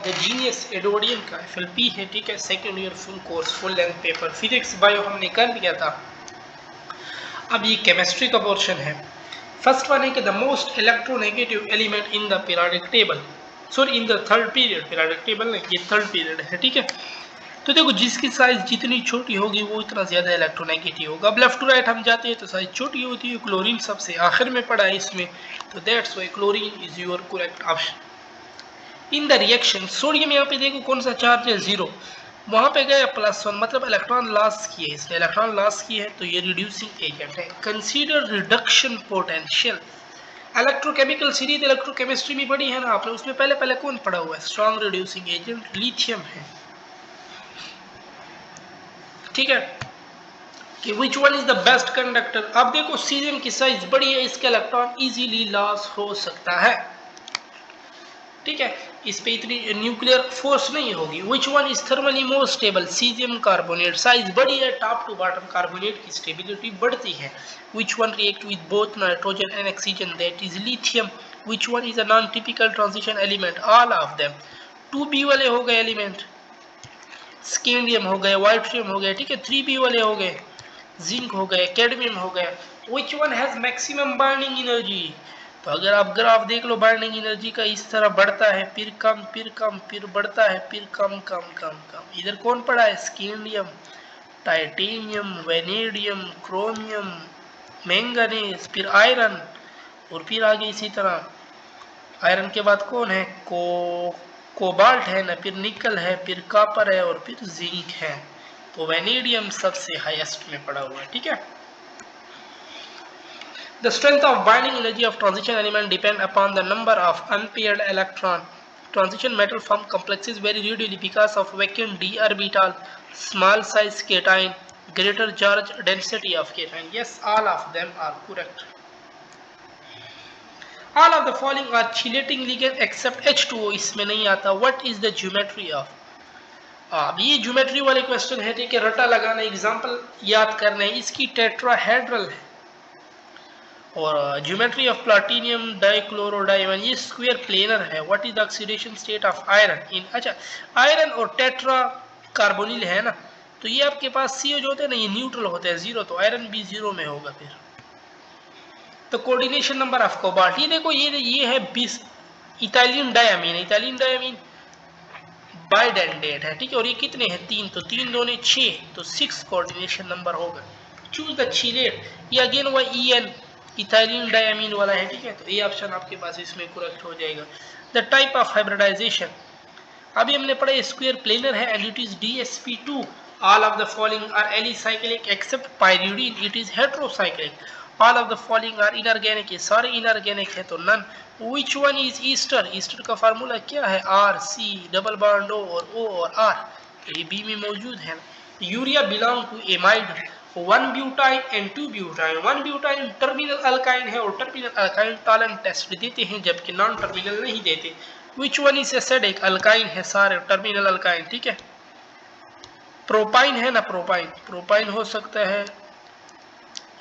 The genius Edwardian का FLP है, ठीक है, second year full course full length paper physics bio हमने कर लिया था। अब ये केमिस्ट्री का पोर्शन है। फर्स्ट वन है कि the most electronegative element in the periodic table, sorry in the third period, periodic table नहीं, ये थर्ड पीरियड है, ठीक है। तो देखो जिसकी साइज जितनी छोटी होगी वो इतना ज्यादा इलेक्ट्रोनेगेटिव होगा। अब लेफ्ट टू राइट हम जाते हैं तो साइज छोटी होती है। क्लोरीन सबसे आखिर में पड़ा है इसमें, तो that's why chlorine is your correct option. In the reaction sodium, यहाँ पे देखो कौन सा चार्ज है, 0, वहां पे गया +1, मतलब इलेक्ट्रॉन लॉस किए, इसने इलेक्ट्रॉन लॉस किए है, तो ये रिड्यूसिंग एजेंट है। Consider reduction potential. Electrochemical series electrochemistry में पढ़ी है ना आपने, उसमें पहले कौन पढ़ा हुआ है, स्ट्रॉन्ग रिड्यूसिंग एजेंट लिथियम है, ठीक है, कि विच one is the best conductor. अब देखो सीरियम की साइज बड़ी है, इसका इलेक्ट्रॉन इजीली लॉस हो सकता है, ठीक है, इस पे इतनी न्यूक्लियर फोर्स नहीं होगी। विच one is thermally more stable, caesium carbonate, size बड़ी है, टॉप टू बॉटम कार्बोनेट की स्टेबिलिटी बढ़ती है। Which one react with both nitrogen and oxygen, that is lithium. Which one is a non typical transition element, all of them. 2b वाले हो गए element, scandium हो गए, वाइट्रियम हो गए, ठीक है, 3b वाले हो गए, जिंक हो गए, कैडमियम हो गए। Which one has maximum binding energy, तो अगर आप ग्राफ देख लो बाइंडिंग एनर्जी का, इस तरह बढ़ता है, फिर कम, फिर कम, फिर बढ़ता है, फिर कम कम कम कम। इधर कौन पड़ा है, scandium, titanium, vanadium, chromium, manganese, फिर आयरन, और फिर आगे इसी तरह। आयरन के बाद कौन है, कोबाल्ट है ना, फिर निकल है, फिर कॉपर है, और फिर जिंक है। तो वेनेडियम सबसे हाईएस्ट में पड़ा हुआ है, ठीक है। The strength of binding energy of transition element depend upon the number of unpaired electron. Transition metal form complexes very readily because of vacant d orbital, small size cation, greater charge density of cation. Yes, all of them are correct. All of the following are chelating ligand except H2O, इसमें नहीं आता. What is the geometry of? अब ये geometry वाले question है, ठीक है, रटा लगाना, एग्जांपल याद करना है। इसकी टेट्राहेड्रल है, और ज्योमेट्री ऑफ प्लाटिनियम डाइक्लोरोडाइमन, ये स्क्वायर प्लेनर है। What is the oxidation state of iron in, अच्छा, आयरन और टेट्रा कार्बोनिल है ना, तो ये आपके पास CO जो होते हैं ना, ये न्यूट्रल होते हैं, 0, तो आयरन भी 0 में होगा। फिर तो कोऑर्डिनेशन नंबर ऑफ कोबाल्ट, ये देखो ये है 20, इथाइलिन डायमीन, इथाइलिन डायमीन बाइडेंडेट है, ठीक है, और ये कितने हैं, 3, तो 3 दूनी 6, तो 6 कोऑर्डिनेशन नंबर होगा। चूज द चीलेट, ये अगेन वह EN इथाइलिन डायमीन वाला है, ठीक है, तो ये ऑप्शन आपके पास इसमें करेक्ट हो जाएगा। द टाइप ऑफ हाइब्रिडाइजेशन, अभी हमने पढ़ा स्क्वायर प्लेनर है and it is DsP2। All of the following are alicyclic except pyridine, it is heterocyclic. All of the following are inorganic, ये सारे इनऑर्गेनिक है, तो none. Which one is ester, ester का formula क्या है, RC double bond O और O और R, तो ये B में मौजूद है। Urea belong to amide, 1 butyne and 2 butyne. 1 butyne terminal alkyne है, और टर्मिनल अल्काइन टॉलेंट टेस्ट देते हैं, जबकि नॉन टर्मिनल नहीं देते। विच वन इज एसिडिक, अल्काइन है सारे, टर्मिनल अल्काइन, ठीक है। प्रोपाइन है ना, प्रोपाइन हो सकता है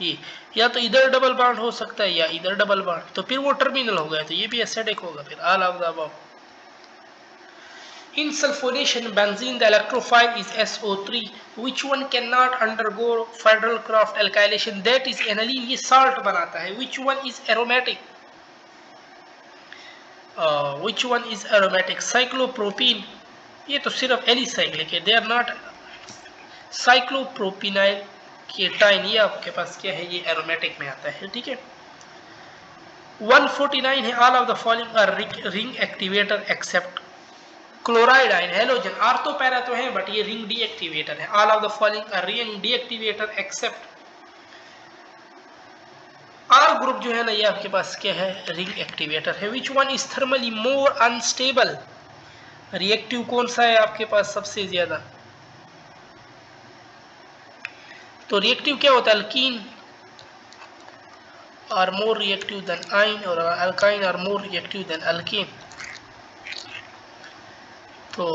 ये, या तो इधर डबल बॉन्ड हो सकता है या इधर डबल बॉन्ड, तो फिर वो टर्मिनल हो गया, तो ये भी एसिडिक होगा। फिर all of the above. In sulfonation benzene, the electrophile is SO3. Which one cannot undergo Federal-Kraft alkylation? That is aniline, ये salt बनाता है। Which one is aromatic? Which one is aromatic? Cyclopropene, ये तो सिर्फ alicyclic है, they are not cyclopropynyl cation, ये आपके पास क्या है, ये एरोमेटिक में आता है, ठीक है। 149 है, all of the following are ring activator except chloride ion, halogen, ortho para तो है बट ये रिंग डीएक्टिवेटर है। All of the following are ring deactivator except R group जो है ना, ये आपके पास क्या है, रिंग एक्टिवेटर है। Which one is thermally more unstable, reactive कौन सा है आपके पास सबसे ज्यादा, तो रिएक्टिव क्या होता है, alkene are more reactive than alkyne, और alkyne are more reactive than alkane. तो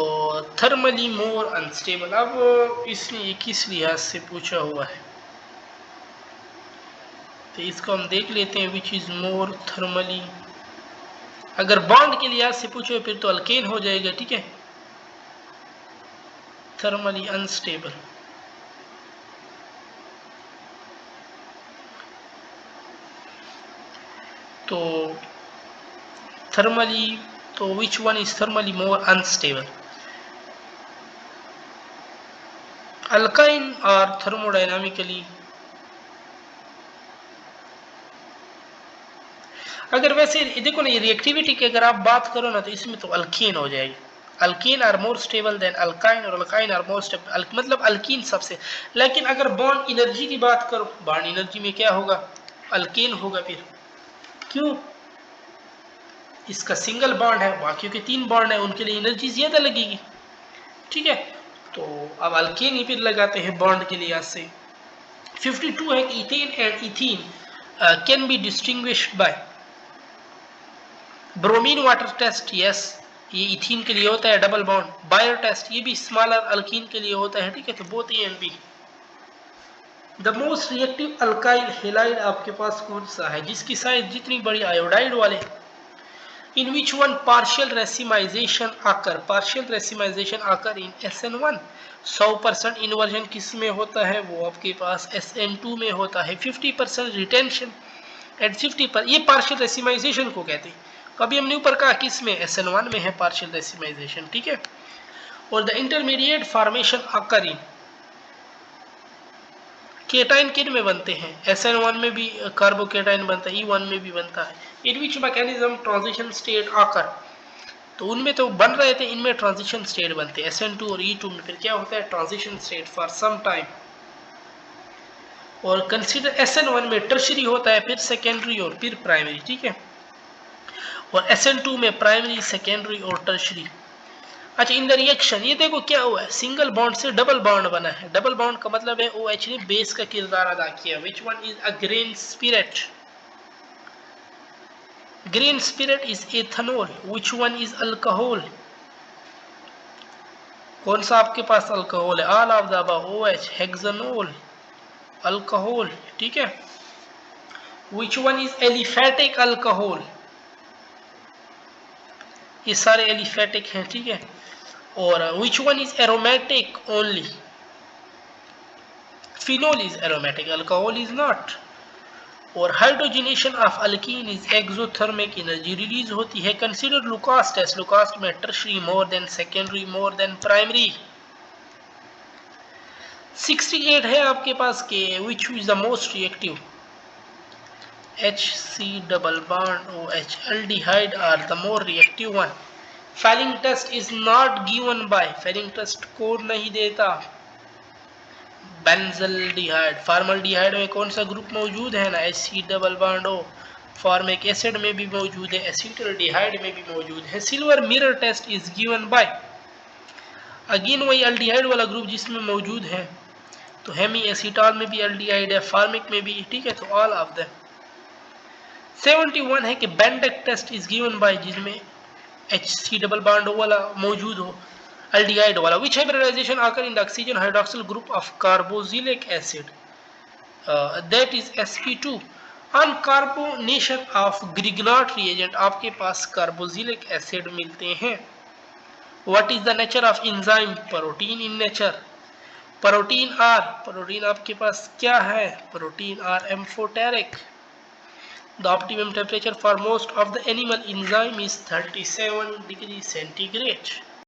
थर्मली मोर अनस्टेबल, अब इसने किस लिहाज से पूछा हुआ है, तो इसको हम देख लेते हैं। विच इज मोर थर्मली, अगर बॉन्ड के लिहाज से पूछो फिर तो अल्केन हो जाएगा, ठीक है। Thermally unstable. तो थर्मली, तो विच one is thermally more unstable, alkyne और थर्मोडाइनामिकली? अगर वैसे देखो ना, ये रिएक्टिविटी की अगर आप बात करो ना, तो इसमें तो अल्कीन हो जाएगी। Alkene are more stable than alkyne, और अल्काइन आर मोर स्टेबल, मतलब अल्कीन सबसे। लेकिन अगर बॉन्ड एनर्जी की बात करो, बॉन्ड एनर्जी में क्या होगा, अल्कीन होगा। फिर क्यों, इसका सिंगल बॉन्ड है, बाकियों के 3 बॉन्ड है, उनके लिए एनर्जी ज्यादा लगेगी। ठीक है, तो अब अल्कीन ही फिर लगाते हैं बॉन्ड के लिए। आज से 52 है कि ethane and ethene can be distinguished by bromine water test, yes, ये इथीन के लिए होता है डबल बॉन्ड। बायर टेस्ट, ये भी स्मॉलर अल्कीन के लिए होता है। ठीक है, तो both A and B. The most reactive alkyl halide आपके पास कौन सा है, जिसकी साइज जितनी बड़ी आयोडाइड वाले? इन विच वन पार्शियल रेसिमाइजेशन आकर, पार्शियल रेसिमाइजेशन आकर इन SN1। 100% इन्वर्जन किस में होता है, वो आपके पास SN2 में होता है। 50% रिटेंशन एट 50 पर, ये पार्शियल रेसिमाइजेशन को कहते हैं। तो अभी हमने ऊपर कहा किस में, SN1 में है पार्शियल रेसिमाइजेशन। ठीक है, और द इंटरमीडिएट फॉर्मेशन आकर इन, केटाइन किन में बनते हैं, SN1 में भी कार्बोकेटाइन बनता है, E1 में भी बनता है। इन विच मैकेनिज्म ट्रांजिशन स्टेट आकर, तो उनमें तो बन रहे थे, इनमें ट्रांजिशन स्टेट बनते हैं। SN2 और E2 में फिर क्या होता है, transition state for some time. और कंसीडर SN1 में टर्शरी होता है, फिर सेकेंडरी और फिर प्राइमरी। ठीक है, और SN2 में प्राइमरी, सेकेंडरी और टर्शरी। अच्छा, इन द रिएक्शन ये देखो क्या हुआ है, सिंगल बॉन्ड से डबल बॉन्ड बना है। डबल बॉन्ड का मतलब है OH ने बेस का किरदार अदा किया। Which one is a grain spirit, grain spirit is ethanol. Which one is alcohol, कौन सा आपके पास अल्कोहल है, all of the above, OH, hexanol, alcohol. ठीक है, which one is aliphatic alcohol, ये सारे एलिफेटिक हैं। ठीक है, और which one is aromatic only, phenol is aromatic, alcohol is not. और hydrogenation of alkene is exothermic, energy release होती है। कंसीडर लुकास टेस्ट, लुकास में tertiary more than secondary more than primary. 68 है आपके पास के which is the most reactive, HC double bond OH, aldehyde are the more reactive one. Fehling test is not given by, Fehling test कोड नहीं देता। Benzaldehyde, formaldehyde में कौन सा ग्रुप मौजूद है ना, HC double bond O। Formic acid में भी मौजूद है, एसिटल्डिहाइड में भी मौजूद है। Silver mirror test is given by, again वही एल्डिहाइड वाला ग्रुप जिसमें मौजूद है। तो हेमी एसिटॉल में भी एल्डिहाइड है, फार्मिक में भी। ठीक है, तो ऑल ऑफ देम। 71 है कि बेंडेक टेस्ट इज गिवन बाय, जिसमें HC डबल बॉन्ड O वाला मौजूद हो, aldehyde वाला। Which hybridization occur in the oxygen hydroxyl group of carboxylic acid, that is sp2। on carbonation of Grignard reagent आपके पास carboxylic acid मिलते हैं। what is the nature of enzyme, protein in nature। Protein R, protein आपके पास क्या है, protein R amphoteric। the optimum temperature for most of the animal enzyme is 37 degree centigrade।